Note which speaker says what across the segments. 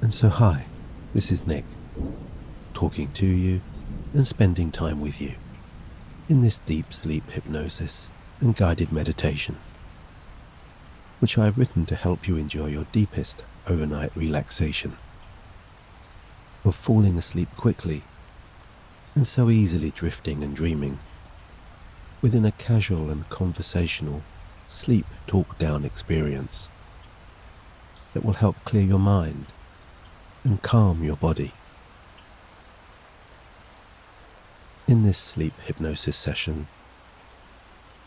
Speaker 1: And so hi, this is Nick, talking to you and spending time with you in this deep sleep hypnosis and guided meditation, which I have written to help you enjoy your deepest overnight relaxation of falling asleep quickly and so easily drifting and dreaming within a casual and conversational sleep talk down experience that will help clear your mind and calm your body. In this sleep hypnosis session,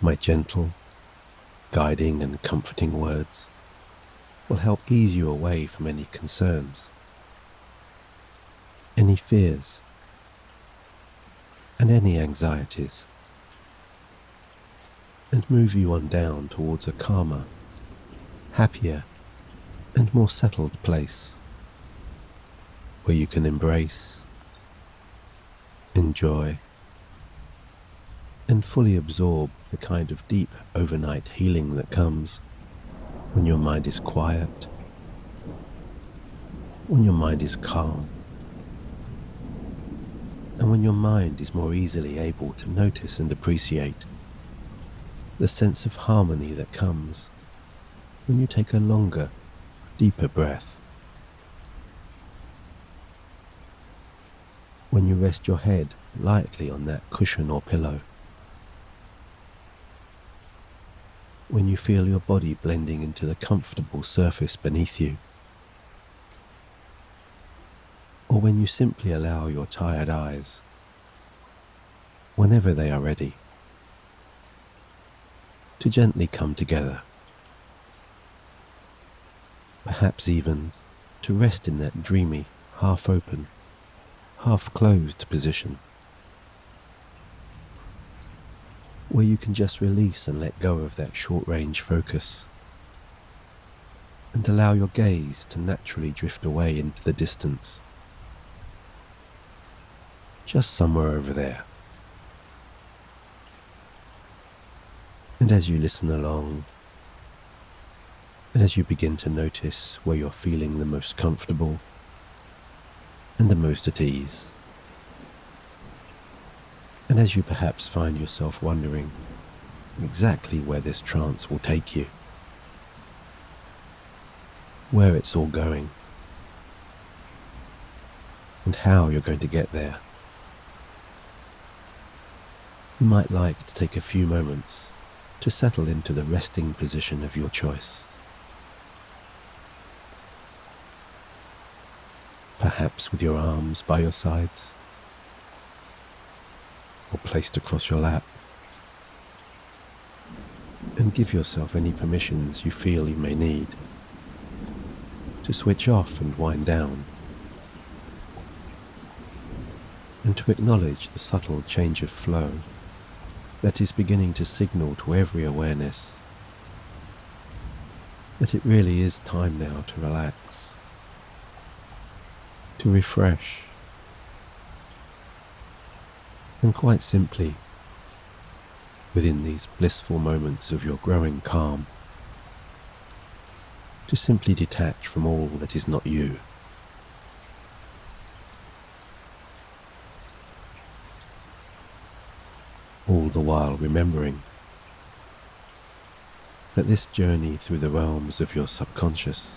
Speaker 1: my gentle, guiding and comforting words will help ease you away from any concerns, any fears, and any anxieties, and move you on down towards a calmer, happier, and more settled place where you can embrace, enjoy, and fully absorb the kind of deep overnight healing that comes when your mind is quiet, when your mind is calm, and when your mind is more easily able to notice and appreciate the sense of harmony that comes when you take a longer, deeper breath. When you rest your head lightly on that cushion or pillow. When you feel your body blending into the comfortable surface beneath you. Or when you simply allow your tired eyes, whenever they are ready, to gently come together. Perhaps even to rest in that dreamy, half-open, half-closed position, where you can just release and let go of that short-range focus and allow your gaze to naturally drift away into the distance, just somewhere over there. And as you listen along, and as you begin to notice where you're feeling the most comfortable and the most at ease, and as you perhaps find yourself wondering exactly where this trance will take you, where it's all going, and how you're going to get there, you might like to take a few moments to settle into the resting position of your choice. Perhaps with your arms by your sides, or placed across your lap, and give yourself any permissions you feel you may need to switch off and wind down, and to acknowledge the subtle change of flow that is beginning to signal to every awareness that it really is time now to relax, to refresh, and quite simply, within these blissful moments of your growing calm, to simply detach from all that is not you. All the while remembering that this journey through the realms of your subconscious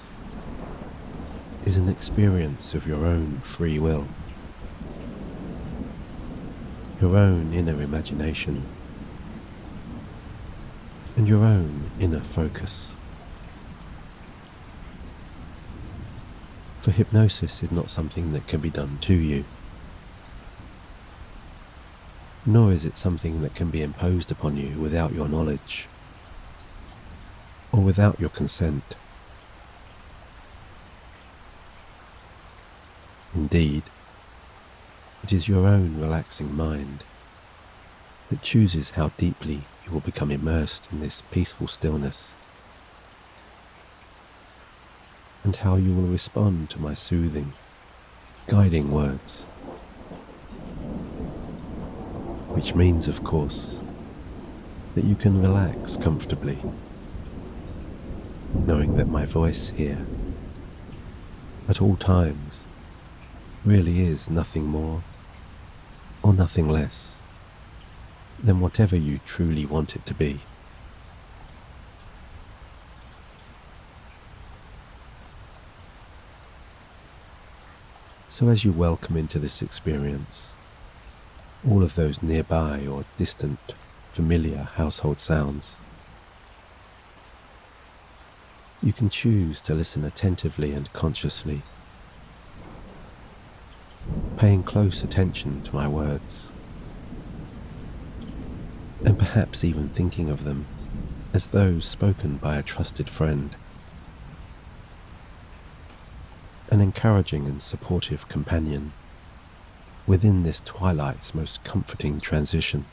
Speaker 1: is an experience of your own free will, your own inner imagination, and your own inner focus. For hypnosis is not something that can be done to you, nor is it something that can be imposed upon you without your knowledge, or without your consent. Indeed, it is your own relaxing mind that chooses how deeply you will become immersed in this peaceful stillness, and how you will respond to my soothing, guiding words. Which means, of course, that you can relax comfortably, knowing that my voice here at all times really is nothing more or nothing less than whatever you truly want it to be. So as you welcome into this experience all of those nearby or distant, familiar household sounds, you can choose to listen attentively and consciously, paying close attention to my words, and perhaps even thinking of them as those spoken by a trusted friend, an encouraging and supportive companion within this twilight's most comforting transition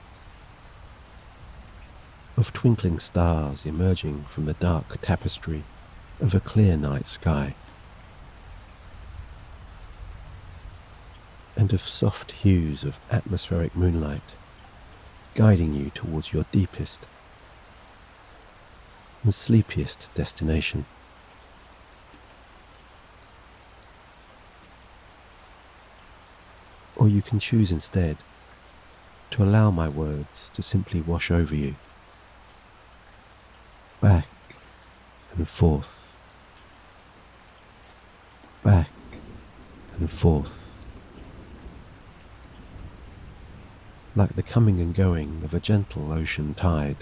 Speaker 1: of twinkling stars emerging from the dark tapestry of a clear night sky, and of soft hues of atmospheric moonlight guiding you towards your deepest and sleepiest destination. Or you can choose instead to allow my words to simply wash over you, back and forth, back and forth, like the coming and going of a gentle ocean tide.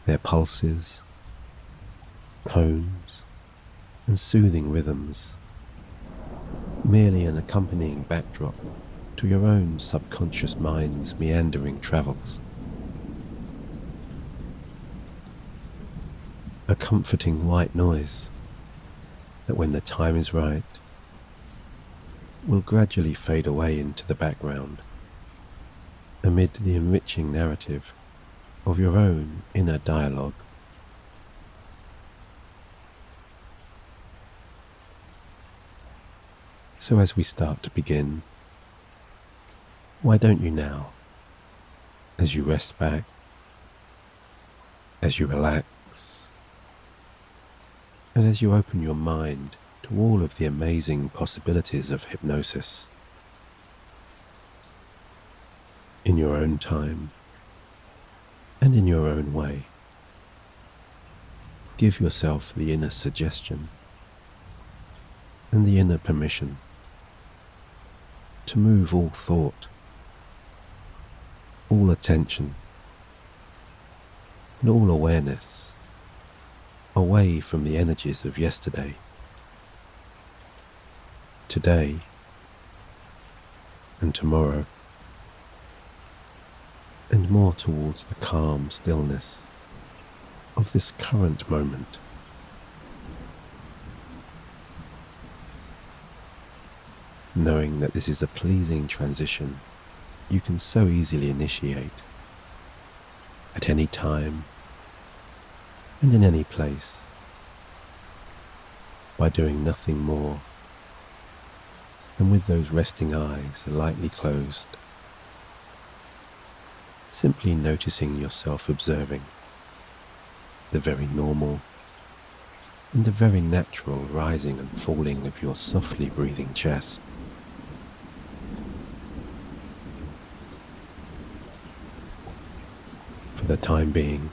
Speaker 1: Their pulses, tones, and soothing rhythms merely an accompanying backdrop to your own subconscious mind's meandering travels. A comforting white noise that, when the time is right, will gradually fade away into the background amid the enriching narrative of your own inner dialogue. So as we start to begin, why don't you now, as you rest back, as you relax, and as you open your mind to all of the amazing possibilities of hypnosis, in your own time and in your own way, give yourself the inner suggestion and the inner permission to move all thought, all attention, and all awareness away from the energies of yesterday, today, and tomorrow, and more towards the calm stillness of this current moment. Knowing that this is a pleasing transition you can so easily initiate at any time and in any place by doing nothing more than, with those resting eyes lightly closed, simply noticing yourself observing the very normal and the very natural rising and falling of your softly breathing chest. For the time being,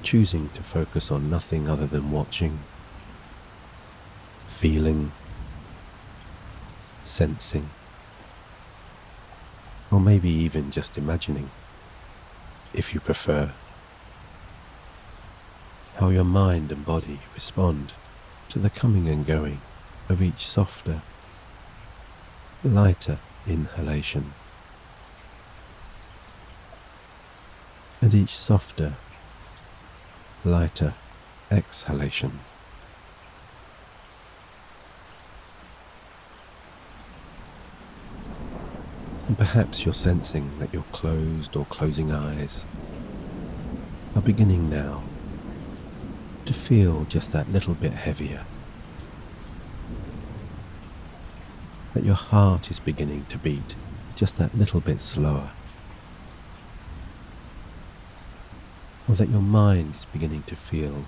Speaker 1: choosing to focus on nothing other than watching, feeling, sensing, or maybe even just imagining, if you prefer, how your mind and body respond to the coming and going of each softer, lighter inhalation, and each softer, lighter exhalation. And perhaps you're sensing that your closed or closing eyes are beginning now to feel just that little bit heavier, that your heart is beginning to beat just that little bit slower, or that your mind is beginning to feel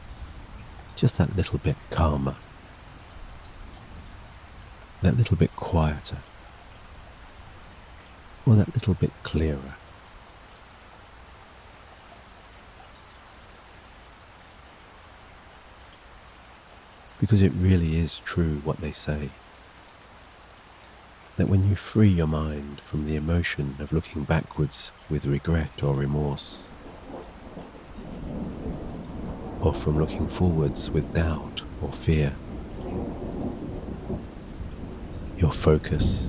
Speaker 1: just that little bit calmer, that little bit quieter, or that little bit clearer. Because it really is true what they say, that when you free your mind from the emotion of looking backwards with regret or remorse, or from looking forwards with doubt or fear, your focus,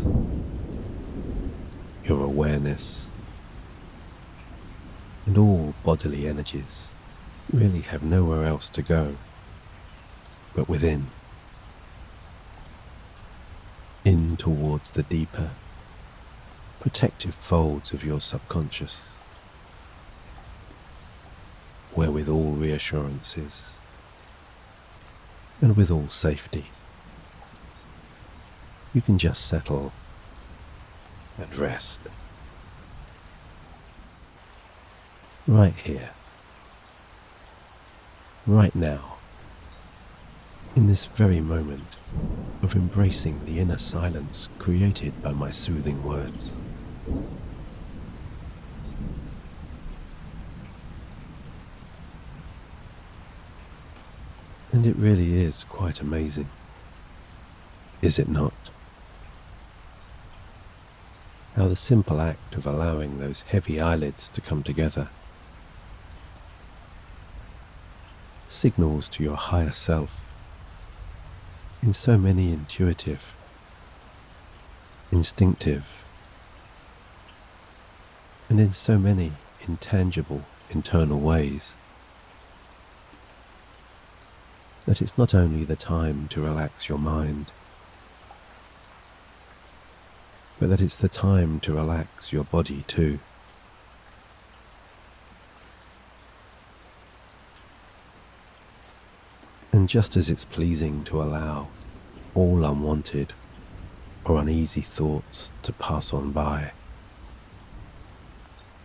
Speaker 1: your awareness, and all bodily energies really have nowhere else to go but within, in towards the deeper, protective folds of your subconscious, where with all reassurances and with all safety, you can just settle and rest. Right here, right now, in this very moment of embracing the inner silence created by my soothing words. And it really is quite amazing, is it not? How the simple act of allowing those heavy eyelids to come together signals to your higher self in so many intuitive, instinctive, and in so many intangible internal ways that it's not only the time to relax your mind, but that it's the time to relax your body too. And just as it's pleasing to allow all unwanted or uneasy thoughts to pass on by,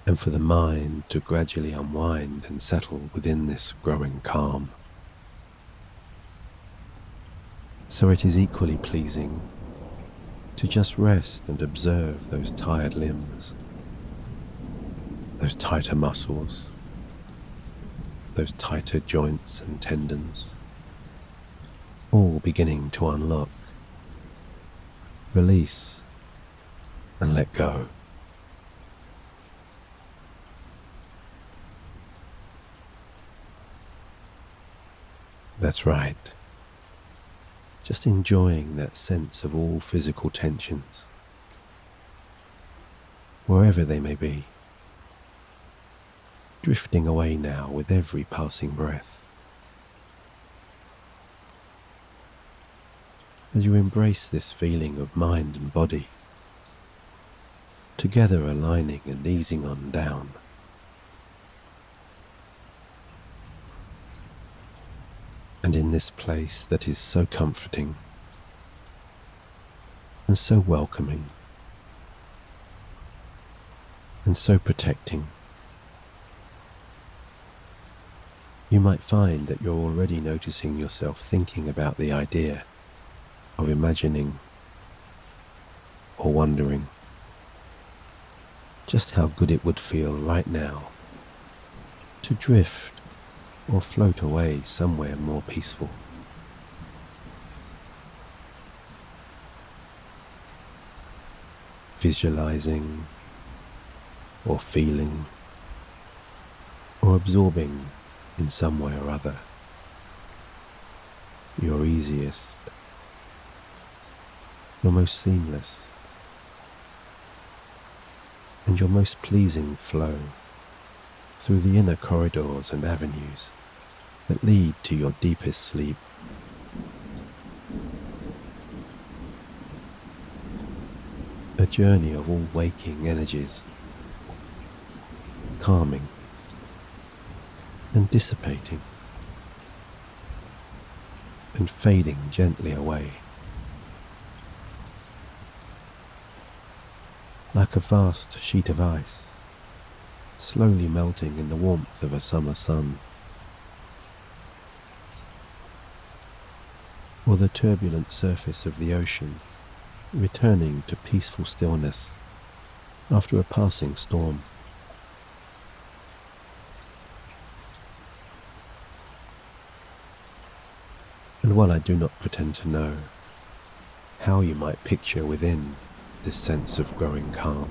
Speaker 1: and for the mind to gradually unwind and settle within this growing calm, so it is equally pleasing to just rest and observe those tired limbs, those tighter muscles, those tighter joints and tendons, all beginning to unlock, release, and let go. That's right. Just enjoying that sense of all physical tensions, wherever they may be, drifting away now with every passing breath. As you embrace this feeling of mind and body, together aligning and easing on down. And in this place that is so comforting and so welcoming and so protecting, you might find that you're already noticing yourself thinking about the idea of imagining or wondering just how good it would feel right now to drift or float away somewhere more peaceful. Visualizing or feeling or absorbing in some way or other your easiest, your most seamless, and your most pleasing flow through the inner corridors and avenues that lead to your deepest sleep. A journey of all waking energies, calming and dissipating and fading gently away, like a vast sheet of ice slowly melting in the warmth of a summer sun. or the turbulent surface of the ocean returning to peaceful stillness after a passing storm. And while I do not pretend to know how you might picture within this sense of growing calm,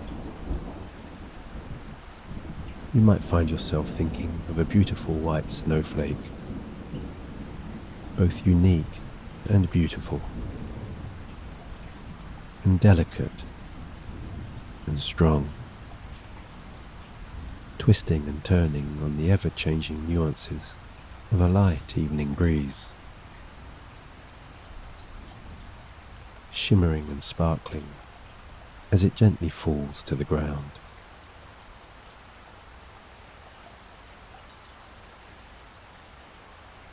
Speaker 1: you might find yourself thinking of a beautiful white snowflake, both unique and beautiful, and delicate and strong, twisting and turning on the ever-changing nuances of a light evening breeze, shimmering and sparkling as it gently falls to the ground.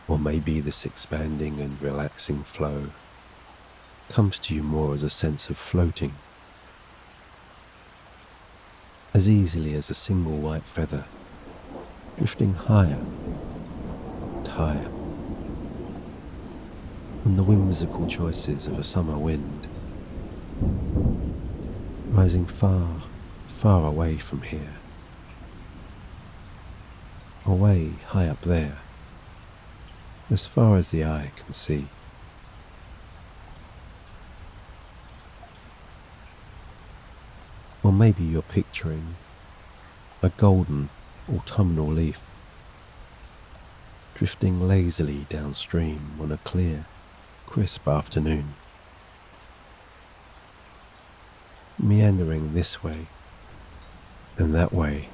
Speaker 1: Or maybe this expanding and relaxing flow comes to you more as a sense of floating, as easily as a single white feather, drifting higher and higher on the whimsical choices of a summer wind, rising far, far away from here, away high up there, as far as the eye can see. Or maybe you're picturing a golden autumnal leaf drifting lazily downstream on a clear, crisp afternoon, meandering this way and that way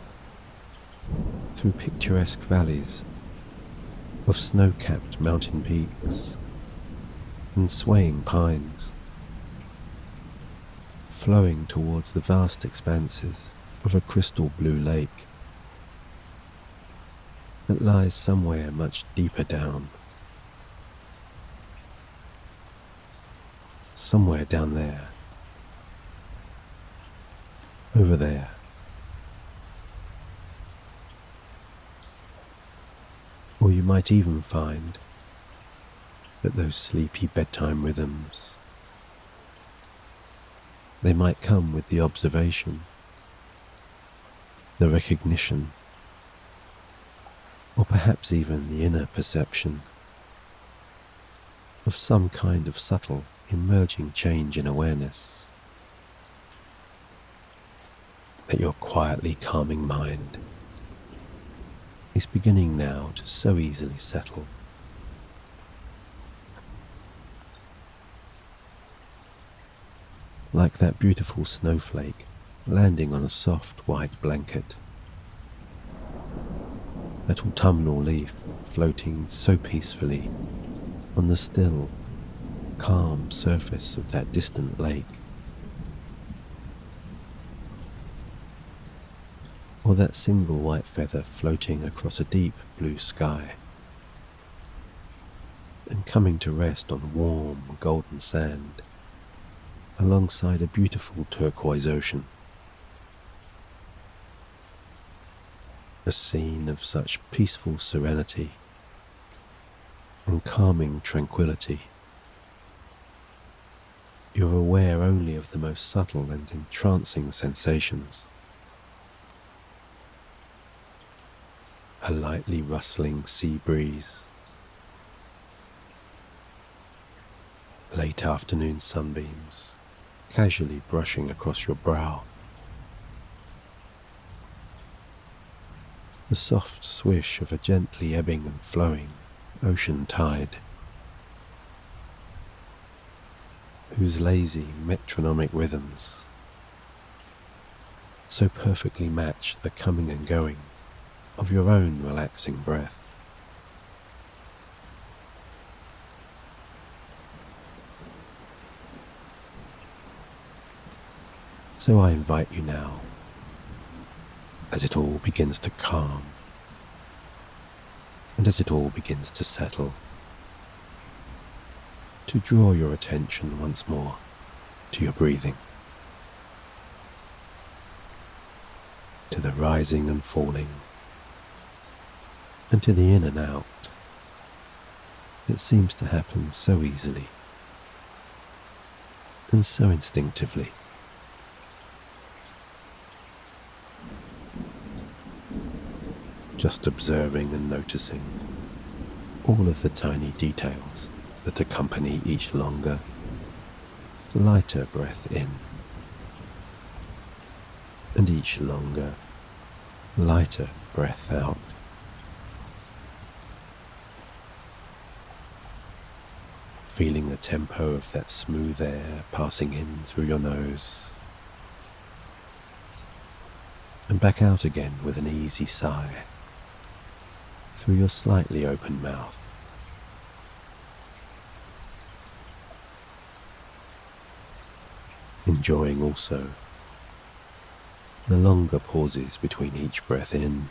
Speaker 1: through picturesque valleys of snow-capped mountain peaks and swaying pines, flowing towards the vast expanses of a crystal blue lake that lies somewhere much deeper down, somewhere down there, over there. Or you might even find that those sleepy bedtime rhythms, they might come with the observation, the recognition, or perhaps even the inner perception of some kind of subtle emerging change in awareness that your quietly calming mind is beginning now to so easily settle. Like that beautiful snowflake landing on a soft white blanket, that autumnal leaf floating so peacefully on the still, calm surface of that distant lake, or that single white feather floating across a deep blue sky and coming to rest on warm golden sand alongside a beautiful turquoise ocean. A scene of such peaceful serenity and calming tranquility. You're aware only of the most subtle and entrancing sensations. A lightly rustling sea breeze, late afternoon sunbeams casually brushing across your brow, the soft swish of a gently ebbing and flowing ocean tide, whose lazy metronomic rhythms so perfectly match the coming and going of your own relaxing breath. So I invite you now, as it all begins to calm, and as it all begins to settle, to draw your attention once more to your breathing, to the rising and falling, and to the in and out that seems to happen so easily and so instinctively. Just observing and noticing all of the tiny details that accompany each longer, lighter breath in, and each longer, lighter breath out. Feeling the tempo of that smooth air passing in through your nose and back out again with an easy sigh through your slightly open mouth. Enjoying also the longer pauses between each breath in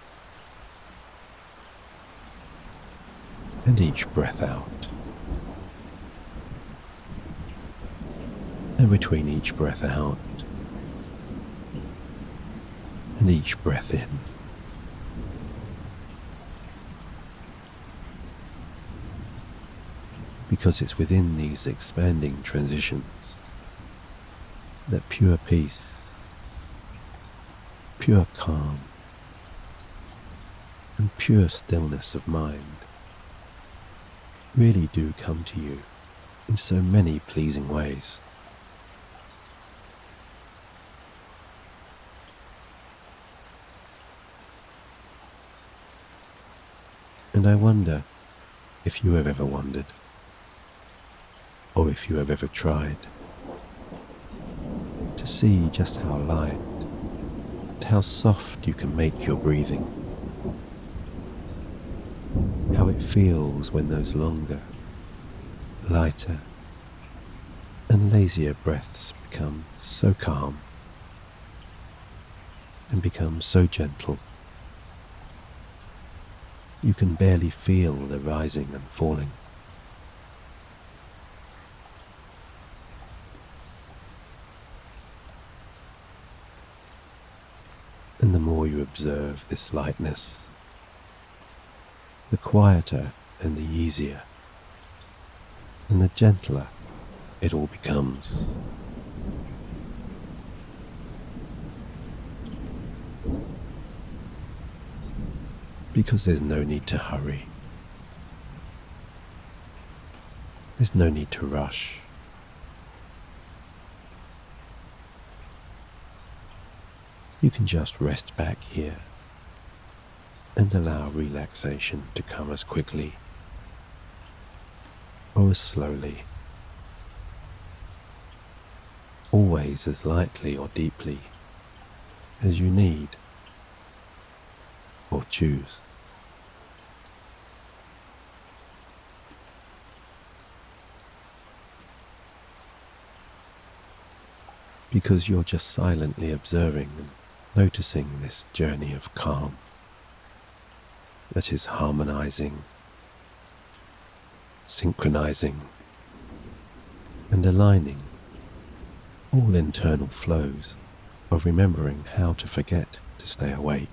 Speaker 1: and each breath out, and between each breath out and each breath in. Because it's within these expanding transitions that pure peace, pure calm, and pure stillness of mind really do come to you in so many pleasing ways. And I wonder if you have ever wondered, or if you have ever tried, to see just how light and how soft you can make your breathing, how it feels when those longer, lighter, and lazier breaths become so calm and become so gentle. You can barely feel the rising and falling. And the more you observe this lightness, the quieter and the easier and the gentler it all becomes. Because there's no need to hurry. There's no need to rush. You can just rest back here and allow relaxation to come as quickly or as slowly, always as lightly or deeply as you need or choose. Because you're just silently observing and noticing this journey of calm that is harmonizing, synchronizing, and aligning all internal flows of remembering how to forget to stay awake,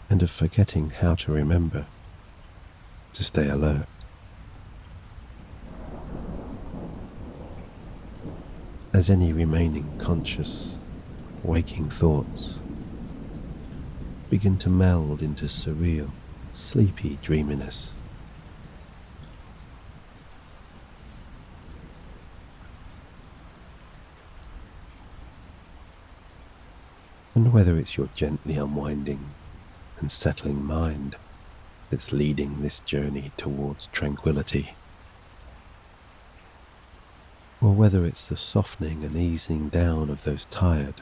Speaker 1: and of forgetting how to remember to stay alert. As any remaining conscious, waking thoughts begin to meld into surreal, sleepy dreaminess. And whether it's your gently unwinding and settling mind that's leading this journey towards tranquility, or whether it's the softening and easing down of those tired,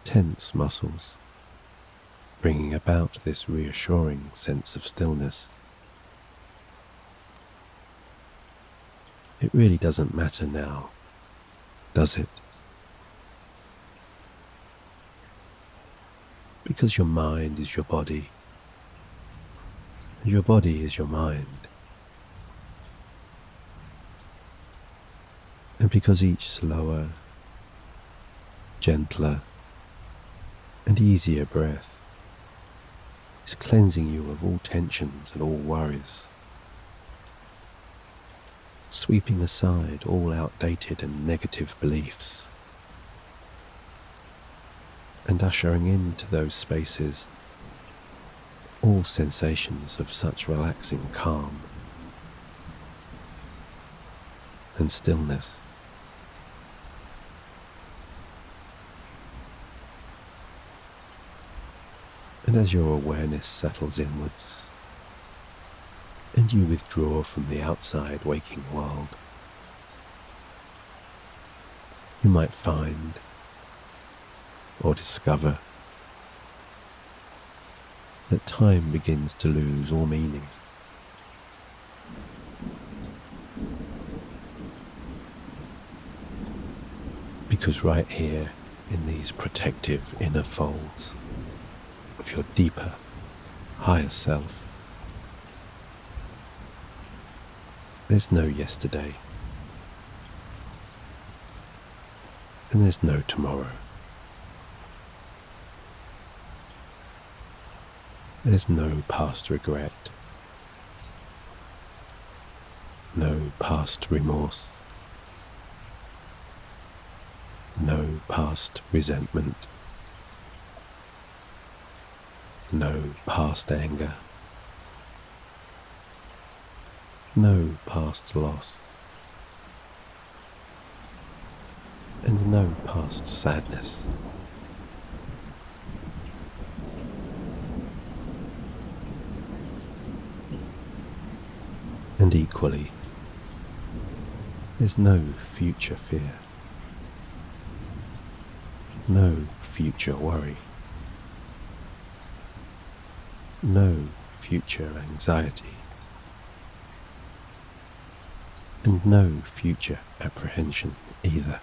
Speaker 1: tense muscles, bringing about this reassuring sense of stillness. It really doesn't matter now, does it? Because your mind is your body, and your body is your mind. And because each slower, gentler, and easier breath is cleansing you of all tensions and all worries, sweeping aside all outdated and negative beliefs, and ushering into those spaces all sensations of such relaxing calm and stillness. And as your awareness settles inwards and you withdraw from the outside waking world, you might find or discover that time begins to lose all meaning. Because right here in these protective inner folds of your deeper, higher self, there's no yesterday, and there's no tomorrow. There's no past regret, no past remorse, no past resentment, no past anger, no past loss, and no past sadness. And equally, there's no future fear, no future worry, no future anxiety, and no future apprehension either.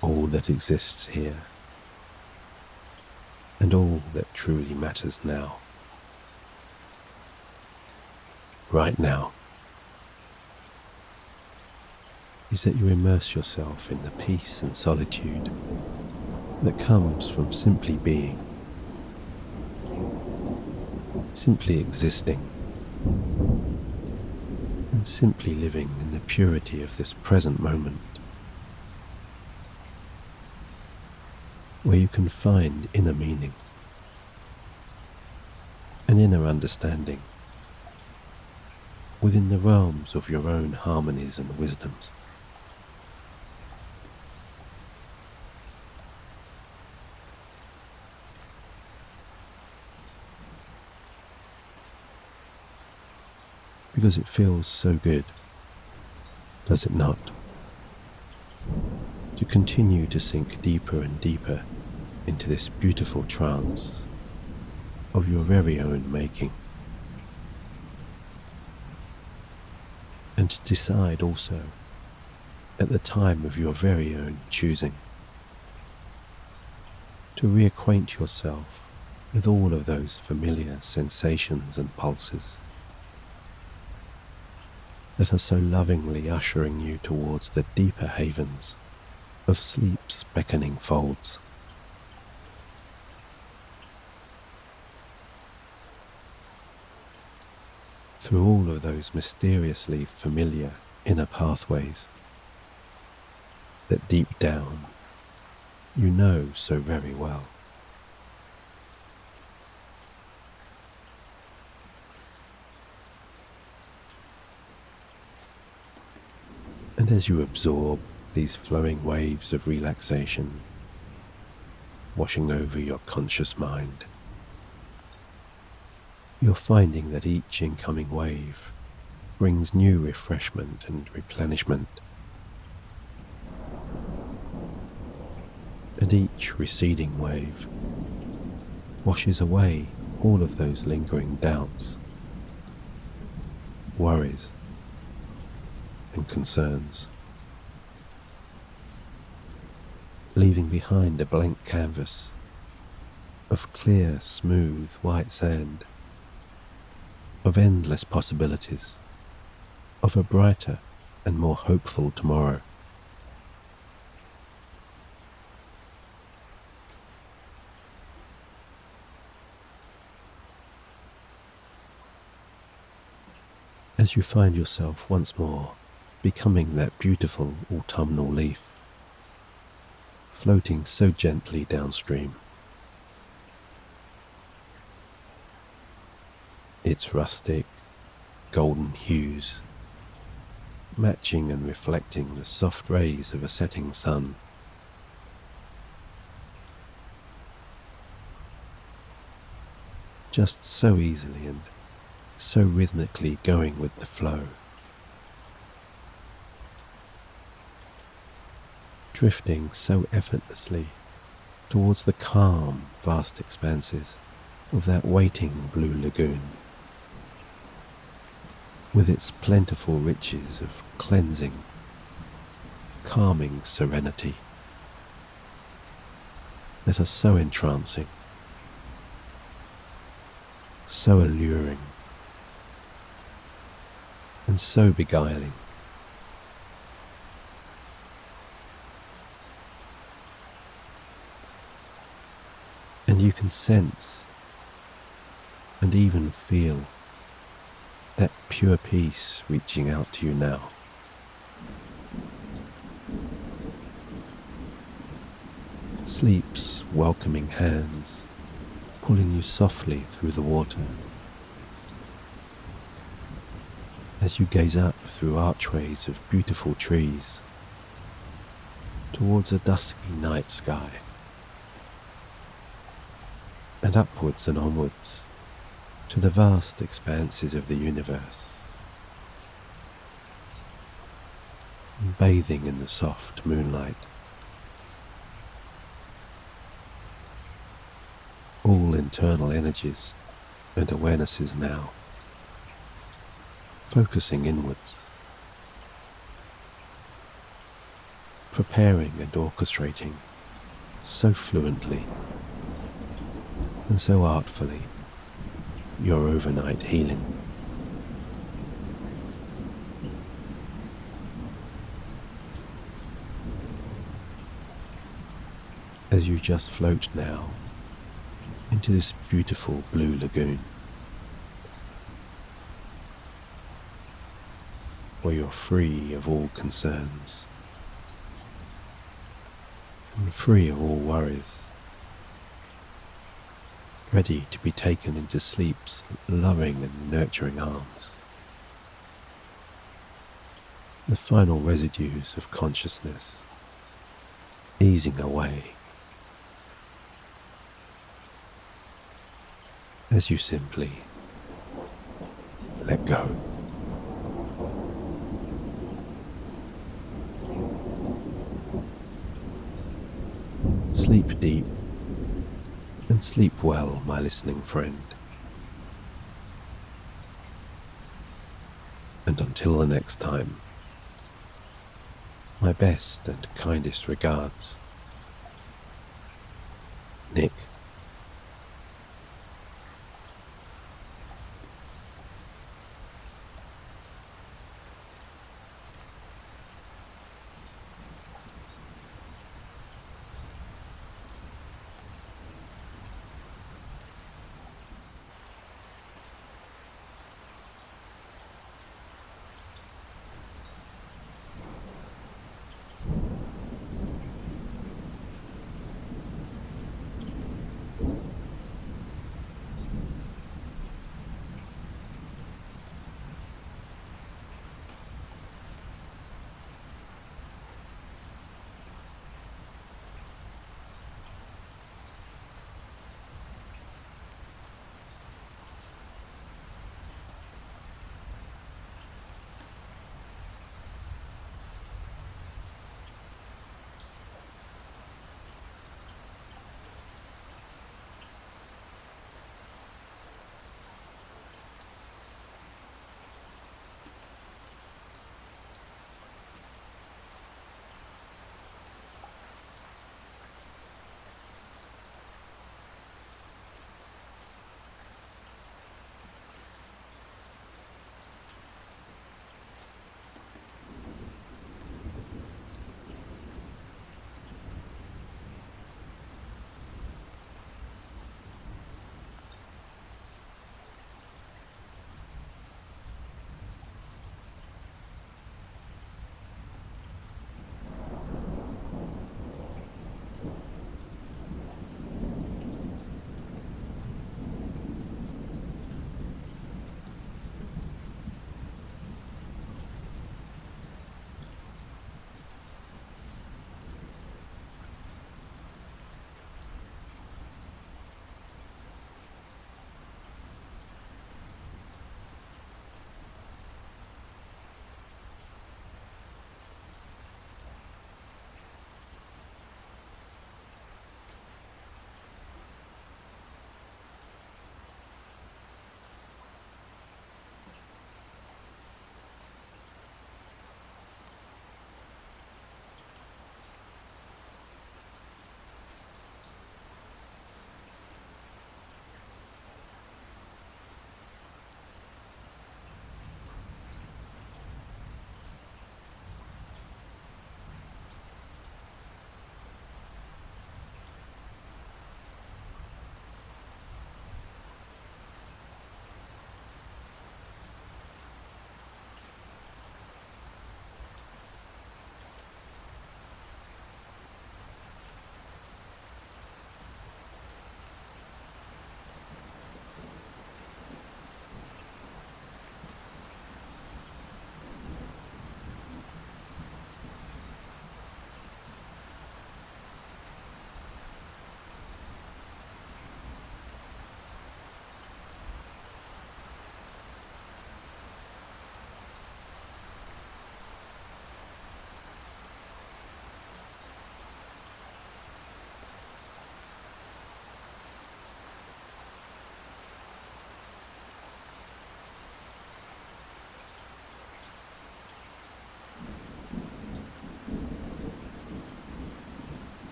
Speaker 1: All that exists here, and all that truly matters now, right now, is that you immerse yourself in the peace and solitude that comes from simply being, simply existing, and simply living in the purity of this present moment, where you can find inner meaning, an inner understanding within the realms of your own harmonies and wisdoms. Because it feels so good, does it not, to continue to sink deeper and deeper into this beautiful trance of your very own making, and to decide also, at the time of your very own choosing, to reacquaint yourself with all of those familiar sensations and pulses that are so lovingly ushering you towards the deeper havens of sleep's beckoning folds. Through all of those mysteriously familiar inner pathways that deep down you know so very well. And as you absorb these flowing waves of relaxation washing over your conscious mind, you're finding that each incoming wave brings new refreshment and replenishment, and each receding wave washes away all of those lingering doubts, worries, and concerns, leaving behind a blank canvas of clear, smooth, white sand, of endless possibilities, of a brighter and more hopeful tomorrow. as you find yourself once more becoming that beautiful autumnal leaf, floating so gently downstream. Its rustic, golden hues matching and reflecting the soft rays of a setting sun. Just so easily and so rhythmically going with the flow, drifting so effortlessly towards the calm, vast expanses of that waiting blue lagoon, with its plentiful riches of cleansing, calming serenity that are so entrancing, so alluring, and so beguiling. And you can sense and even feel that pure peace reaching out to you now. Sleep's welcoming hands pulling you softly through the water as you gaze up through archways of beautiful trees towards a dusky night sky, and upwards and onwards to the vast expanses of the universe, bathing in the soft moonlight. All internal energies and awarenesses now focusing inwards, preparing and orchestrating so fluently and so artfully your overnight healing. As you just float now into this beautiful blue lagoon, where you're free of all concerns and free of all worries, ready to be taken into sleep's loving and nurturing arms. The final residues of consciousness easing away as you simply let go. Sleep deep and sleep well, my listening friend. And until the next time, my best and kindest regards, Nick.